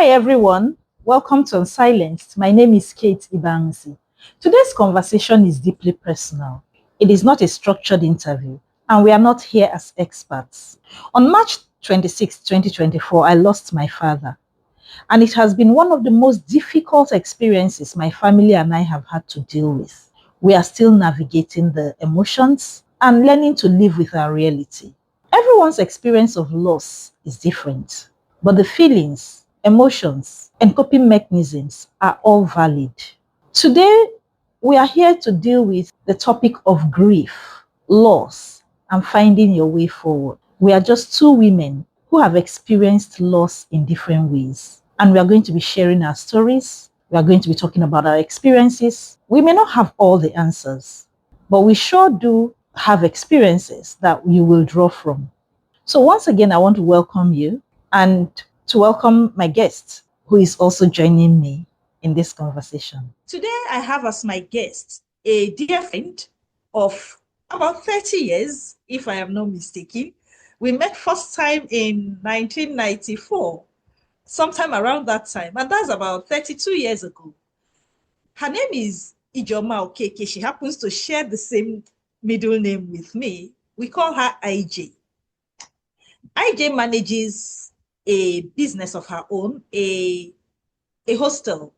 Hi everyone, welcome to Unsilenced. My name is Kate Ibanzi. Today's conversation is deeply personal. It is not a structured interview, and we are not here as experts. On March 26, 2024, I lost my father, and it has been one of the most difficult experiences my family and I have had to deal with. We are still navigating the emotions and learning to live with our reality. Everyone's experience of loss is different, but the feelings, emotions, and coping mechanisms are all valid. Today, we are here to deal with the topic of grief, loss, and finding your way forward. We are just two women who have experienced loss in different ways, and we are going to be sharing our stories. We are going to be talking about our experiences. We may not have all the answers, but we sure do have experiences that you will draw from. So, once again, I want to welcome you and to welcome my guest who is also joining me in this conversation. Today, I have as my guest a dear friend of about 30 years, if I am not mistaken. We met first time in 1994, sometime around that time, and that's about 32 years ago. Her name is Ijoma Okeke. She happens to share the same middle name with me. We call her IJ. IJ manages a business of her own, a hostel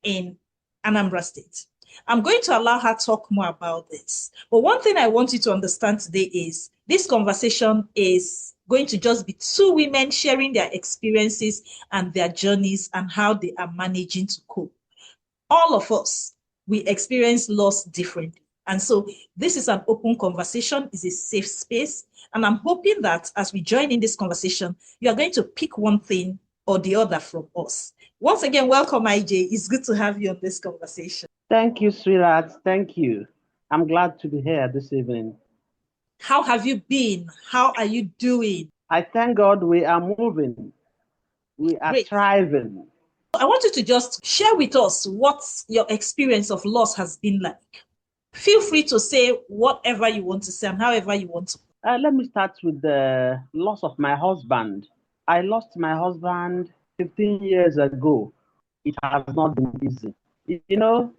in Anambra State. I'm going to allow her to talk more about this. But one thing I want you to understand today is this conversation is going to just be two women sharing their experiences and their journeys and how they are managing to cope. All of us, we experience loss differently. And so this is an open conversation, is a safe space. And I'm hoping that as we join in this conversation, you are going to pick one thing or the other from us. Once again, welcome, IJ. It's good to have you on this conversation. Thank you, sweetheart. Thank you. I'm glad to be here this evening. How have you been? How are you doing? I thank God we are moving. We are Great. thriving. I want you to just share with us what your experience of loss has been like. Feel free to say whatever you want to say and however you want to. Let me start with the loss of my husband. I lost my husband 15 years ago. It has not been easy. You know,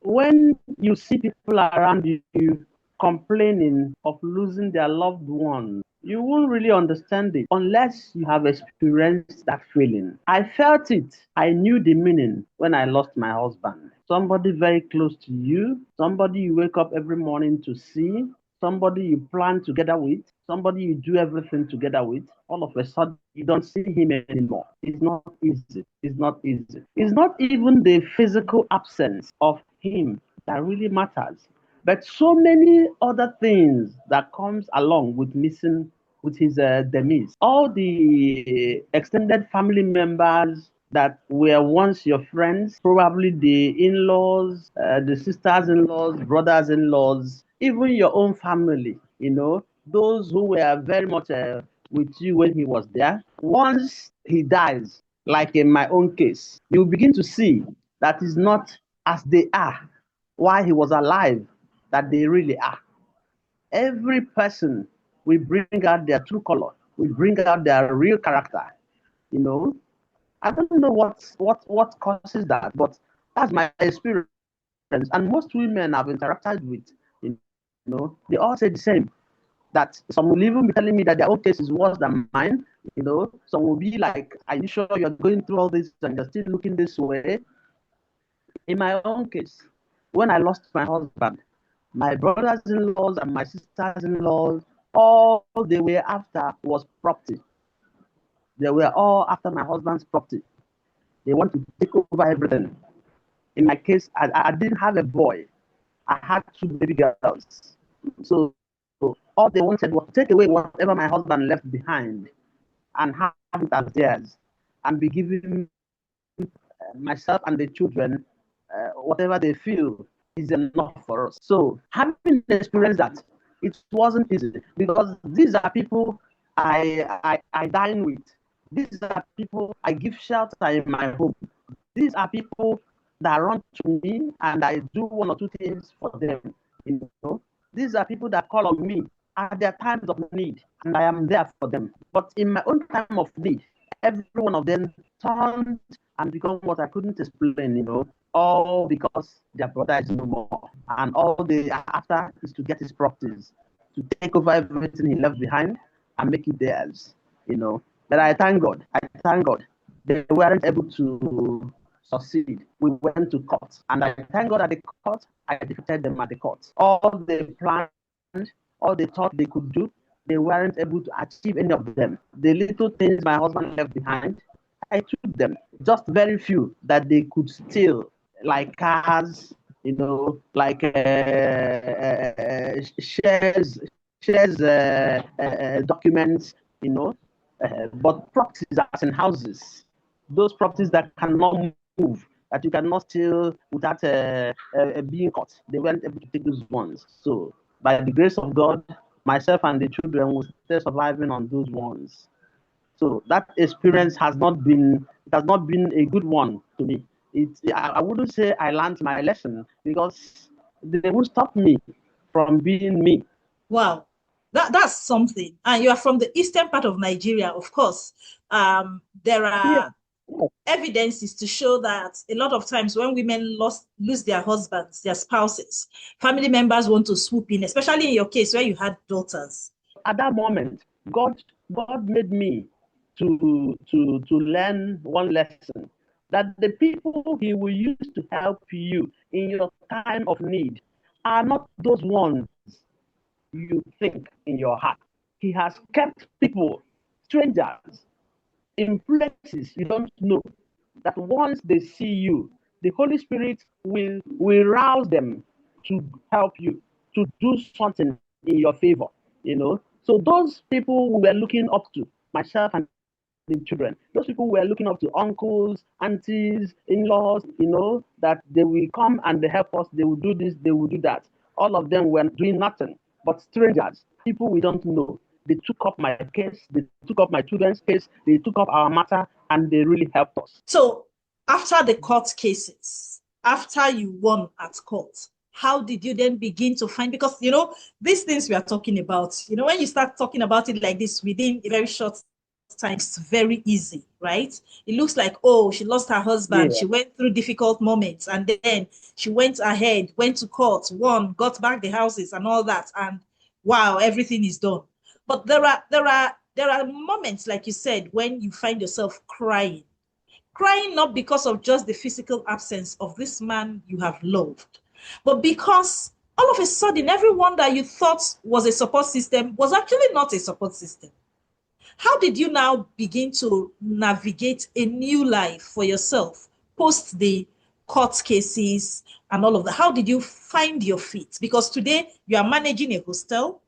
when you see people around you complaining of losing their loved one, you won't really understand it unless you have experienced that feeling. I felt it. I knew the meaning when I lost my husband. Somebody very close to you, somebody you wake up every morning to see, somebody you plan together with, somebody you do everything together with, all of a sudden you don't see him anymore. It's not easy. It's not easy. It's not even the physical absence of him that really matters, but so many other things that comes along with missing with his demise. All the extended family members that were once your friends, probably the in-laws, the sisters-in-laws, brothers-in-laws, even your own family, those who were very much with you when he was there. Once he dies, like in my own case, you begin to see that is not as they are while he was alive, that they really are. Every person will bring out their true color, will bring out their real character. You know, I don't know what causes that, but that's my experience. And most women I've interacted with, they all say the same. That some will even be telling me that their own case is worse than mine. Some will be like, "Are you sure you're going through all this and you're still looking this way?" In my own case, when I lost my husband, my brothers-in-laws and my sisters-in-laws, all they were after was property. They were all after my husband's property. They want to take over everything. In my case, I didn't have a boy. I had two baby girls. So all they wanted was to take away whatever my husband left behind and have it as theirs and be giving myself and the children whatever they feel is enough for us. So having experienced that, it wasn't easy because these are people I dine with. These are people I give shelter in my home. These are people that run to me and I do one or two things for them. You know, these are people that call on me at their times of need and I am there for them. But in my own time of need, every one of them turned and become what I couldn't explain, all because their brother is no more. And all they are after is to get his properties, to take over everything he left behind and make it theirs. But I thank God. I thank God. They weren't able to succeed. We went to court. And I thank God at the court, I defeated them at the court. All they planned, all they thought they could do, they weren't able to achieve any of them. The little things my husband left behind, I took them. Just very few that they could steal, like cars, like shares, documents, but properties as in houses, those properties that cannot move, that you cannot steal without being caught. They weren't able to take those ones. So, by the grace of God, myself and the children will stay surviving on those ones. So that experience has not been a good one to me. I wouldn't say I learned my lesson because they won't stop me from being me. Wow, that's something. And you are from the eastern part of Nigeria, of course. There Yeah, are yeah, evidences to show that a lot of times when women lose their husbands, their spouses, family members want to swoop in, especially in your case where you had daughters. at that moment, God made me to learn one lesson, that the people He will use to help you in your time of need are not those ones you think in your heart. He has kept people, strangers, in places you don't know, that once they see you, the Holy Spirit will rouse them to help you, to do something in your favor. So those people we were looking up to, myself and the children, those people were looking up to uncles, aunties, in-laws, that they will come and they help us, they will do this, they will do that. All of them were doing nothing, but strangers, people we don't know. They took up my case, they took up my children's case, they took up our matter, and they really helped us. So, after the court cases, after you won at court, how did you then begin to find? Because, these things we are talking about, when you start talking about it like this within a very short time, it's very easy, right? It looks like, oh, she lost her husband, Yeah. she went through difficult moments, and then she went ahead, went to court, won, got back the houses and all that, and wow, everything is done. But there are moments, like you said, when you find yourself crying not because of just the physical absence of this man you have loved, but because all of a sudden, everyone that you thought was a support system was actually not a support system. How did you now begin to navigate a new life for yourself post the court cases and all of that? How did you find your feet? Because today you are managing a hostel,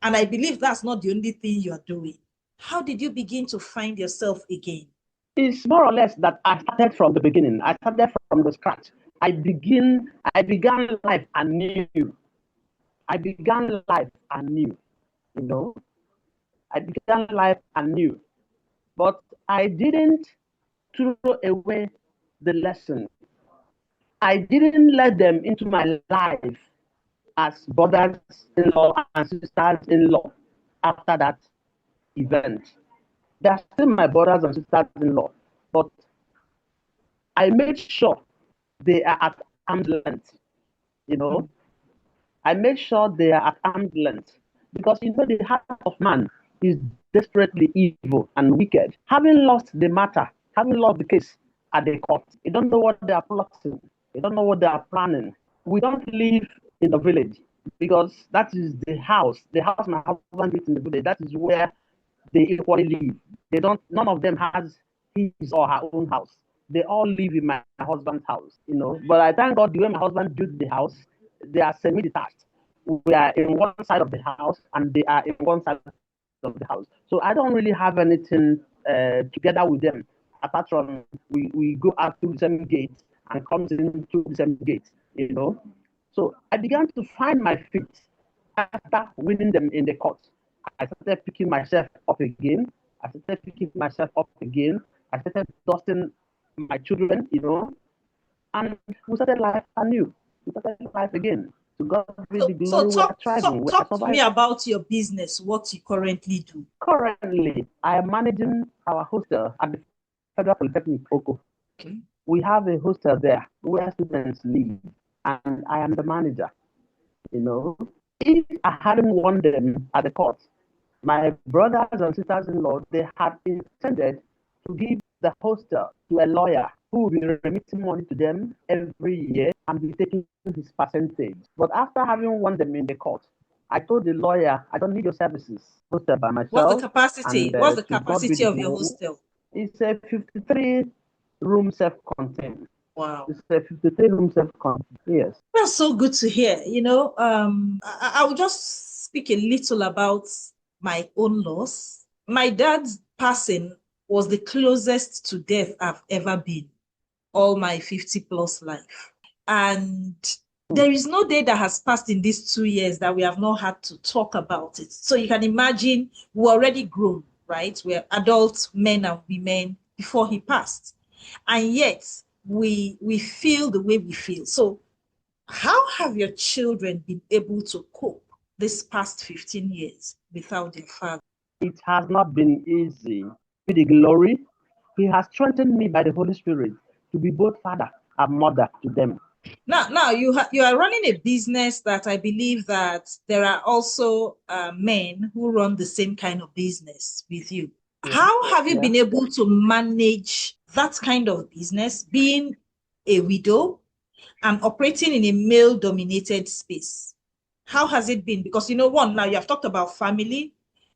and I believe that's not the only thing you are doing. How did you begin to find yourself again? It's more or less that I started from the beginning. I started from the scratch. I began life anew. I began life anew. You know, I began life anew. But I didn't throw away the lesson. I didn't let them into my life as brothers-in-law and sisters-in-law after that event. They are still my brothers and sisters-in-law, but I made sure they are at arm's length. You know, I made sure they are at arm's length because the heart of man is desperately evil and wicked. Having lost the matter, having lost the case at the court, you don't know what they are plotting, you don't know what they are planning. We don't live in the village because that is the house my husband lives in the village. That is where they equally live. They don't. None of them has his or her own house. They all live in my husband's house. But I thank God the way my husband built the house, they are semi-detached. We are in one side of the house, and they are in one side of the house. So I don't really have anything together with them, apart from we go out through the same gate and comes in through the same gate. So I began to find my feet after winning them in the court. I started picking myself up again. I started picking myself up again. I started dusting my children, and we started life anew. We started life again. To God be So, the glory, we are thriving, we are talk to me surviving. about your business, what you currently do. Currently, I am managing our hostel at the Federal Polytechnic, Oko. Okay. We have a hostel there where students live, and I am the manager. You know, if I hadn't won them at the court, my brothers and sisters-in-law, they had intended to give the hostel to a lawyer who will be remitting money to them every year and be taking his percentage. But after having won them in the court, I told the lawyer, I don't need your services. Hostel by What's the myself, capacity? and What's the to God be capacity the of your glory. hostel? It's a 53 room self-contained. Wow. It's a 53 room self-contained. Yes. That's so good to hear. I will just speak a little about my own loss. My dad's passing was the closest to death I've ever been all my 50 plus life. And there is no day that has passed in these 2 years that we have not had to talk about it. So you can imagine we're already grown, right? We're adult men and women before he passed. And yet we feel the way we feel. So how have your children been able to cope this past 15 years without their father? It has not been easy. With the glory, He has strengthened me by the Holy Spirit to be both father and mother to them. Now you are running a business that I believe that there are also men who run the same kind of business with you. Yeah. How have you Yeah. been able to manage that kind of business, being a widow and operating in a male-dominated space? How has it been? Because one, now you have talked about family.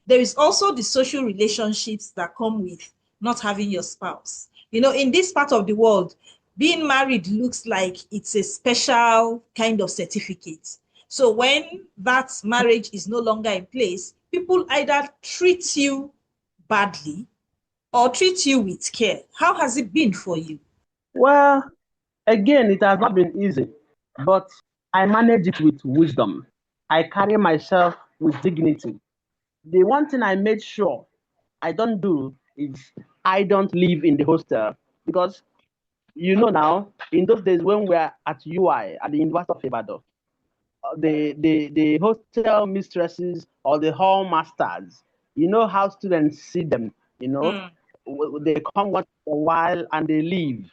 There is also the social relationships that come with not having your spouse. In this part of the world, being married looks like it's a special kind of certificate. So when that marriage is no longer in place, people either treat you badly or treat you with care. How has it been for you? Well, again, it has not been easy, but I manage it with wisdom. I carry myself with dignity. The one thing I made sure I don't do is I don't live in the hostel because now in those days when we are at UI at the University of Ibadan, the hostel mistresses or the hall masters, how students see them, Mm, they come once in a while and they leave.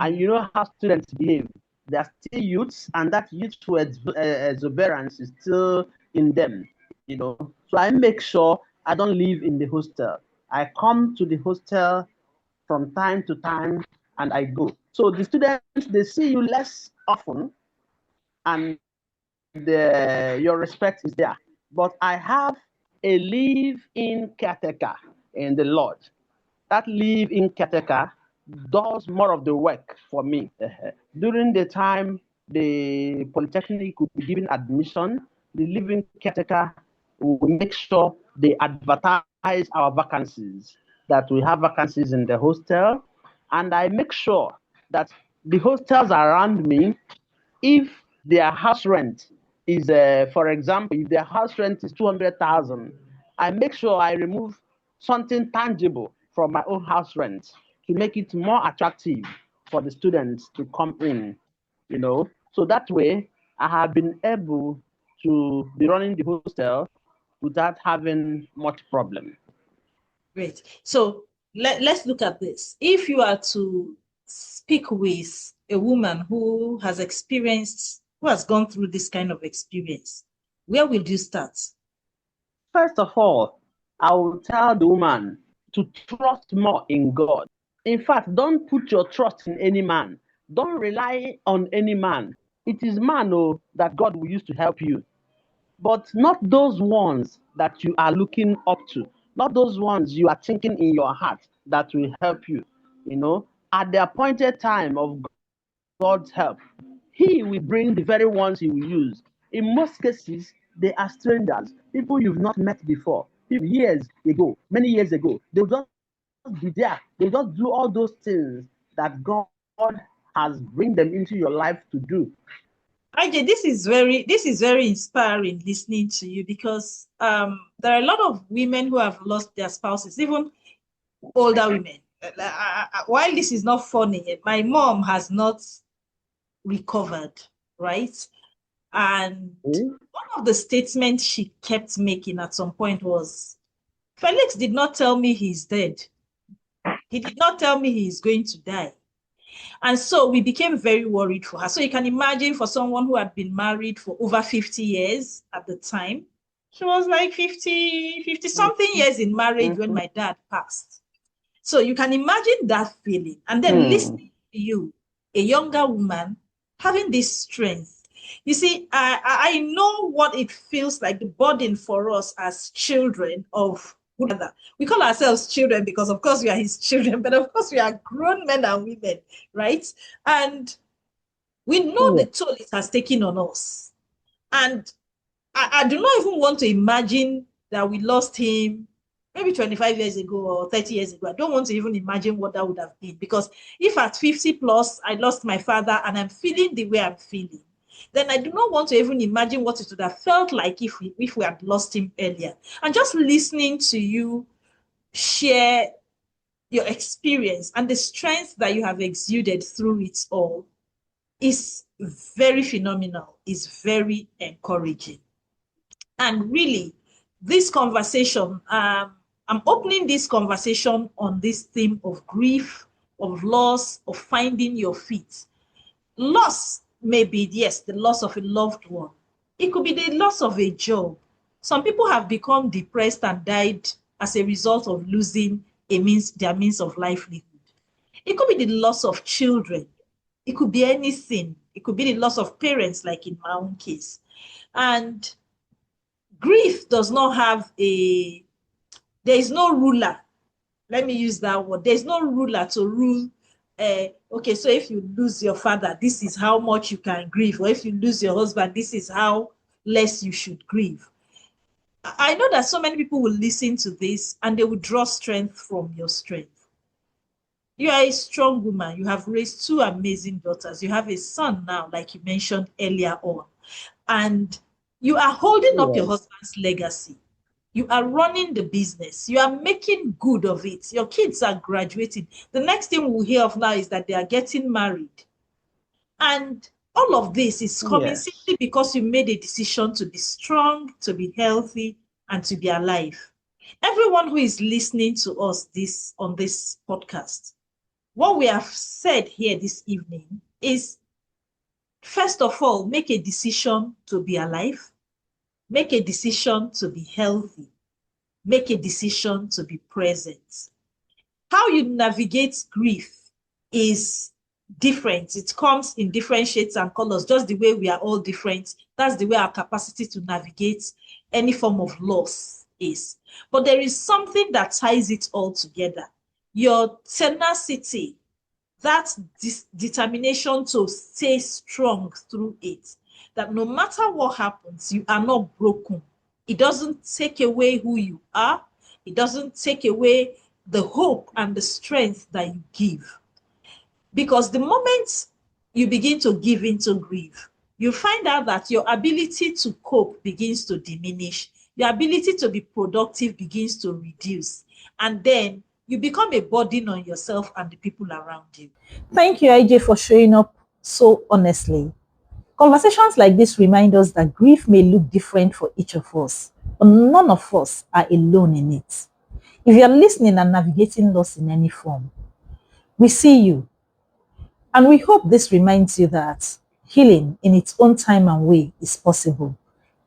And mm. you know how students behave. They are still youths, and that youthful exuberance is still in them. So I make sure I don't live in the hostel. I come to the hostel from time to time and I go. So the students, they see you less often, and your respect is there. But I have a live-in caretaker in the Lord. That live-in caretaker does more of the work for me. During the time the polytechnic could be given admission, the live-in caretaker will make sure they advertise our vacancies, that we have vacancies in the hostel, and I make sure that the hostels around me, if their house rent is, for example, if their house rent is 200,000, I make sure I remove something tangible from my own house rent to make it more attractive for the students to come in. So that way, I have been able to be running the hostel without having much problem. Great. So let's look at this. If you are to speak with a woman who has gone through this kind of experience, where will you start? First of all, I will tell the woman to trust more in God. In fact, don't put your trust in any man. Don't rely on any man. It is man that God will use to help you, but not those ones that you are looking up to, not those ones you are thinking in your heart that will help you. At the appointed time of God's help, He will bring the very ones He will use. In most cases, they are strangers, people you've not met before, people years ago, many years ago. They'll just be there. They'll just do all those things that God has bring them into your life to do. IJ, this is very inspiring listening to you because there are a lot of women who have lost their spouses, even older women. While this is not funny, my mom has not recovered, right? And Hmm? one of the statements she kept making at some point was, Felix did not tell me he's dead. He did not tell me he's going to die. And so we became very worried for her. So you can imagine, for someone who had been married for over 50 years at the time, she was like 50 something years in marriage when Mm-hmm. my dad passed. So you can imagine that feeling. And then Hmm. listening to you, a younger woman, having this strength. You see, I know what it feels like, the burden for us as children of other. We call ourselves children because, of course, we are his children, but of course, we are grown men and women, right? And we know Yeah. the toll it has taken on us. And I do not even want to imagine that we lost him maybe 25 years ago or 30 years ago. I don't want to even imagine what that would have been. Because if at 50 plus I lost my father and I'm feeling the way I'm feeling, then I do not want to even imagine what it would have felt like if we had lost him earlier. And just listening to you share your experience and the strength that you have exuded through it all is very phenomenal, is very encouraging. And really, this conversation, I'm opening this conversation on this theme of grief, of loss, of finding your feet. Loss may be, yes, the loss of a loved one. It could be the loss of a job. Some people have become depressed and died as a result of losing their means of livelihood. It could be the loss of children. It could be anything. It could be the loss of parents, like in my own case. And grief does not have there is no ruler. Let me use that word. There's no ruler to rule. Okay, so if you lose your father, this is how much you can grieve. Or if you lose your husband, this is how less you should grieve. I know that so many people will listen to this and they will draw strength from your strength. You are a strong woman. You have raised two amazing daughters. You have a son now, like you mentioned earlier on. And you are holding up your Yeah. husband's legacy. You are running the business. You are making good of it. Your kids are graduating. The next thing we'll hear of now is that they are getting married. And all of this is coming Yes. simply because you made a decision to be strong, to be healthy, and to be alive. Everyone who is listening to us this on this podcast, what we have said here this evening is, first of all, make a decision to be alive, make a decision to be healthy, make a decision to be present. How you navigate grief is different. It comes in different shades and colors, just the way we are all different. That's the way our capacity to navigate any form of loss is. But there is something that ties it all together. Your tenacity, that determination to stay strong through it, that no matter what happens, you are not broken. It doesn't take away who you are. It doesn't take away the hope and the strength that you give. Because the moment you begin to give into grief, you find out that your ability to cope begins to diminish. Your ability to be productive begins to reduce. And then you become a burden on yourself and the people around you. Thank you, IJ, for showing up so honestly. Conversations like this remind us that grief may look different for each of us, but none of us are alone in it. If you're listening and navigating loss in any form, we see you. And we hope this reminds you that healing in its own time and way is possible.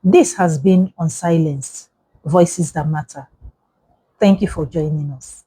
This has been Unsilenced, Voices That Matter. Thank you for joining us.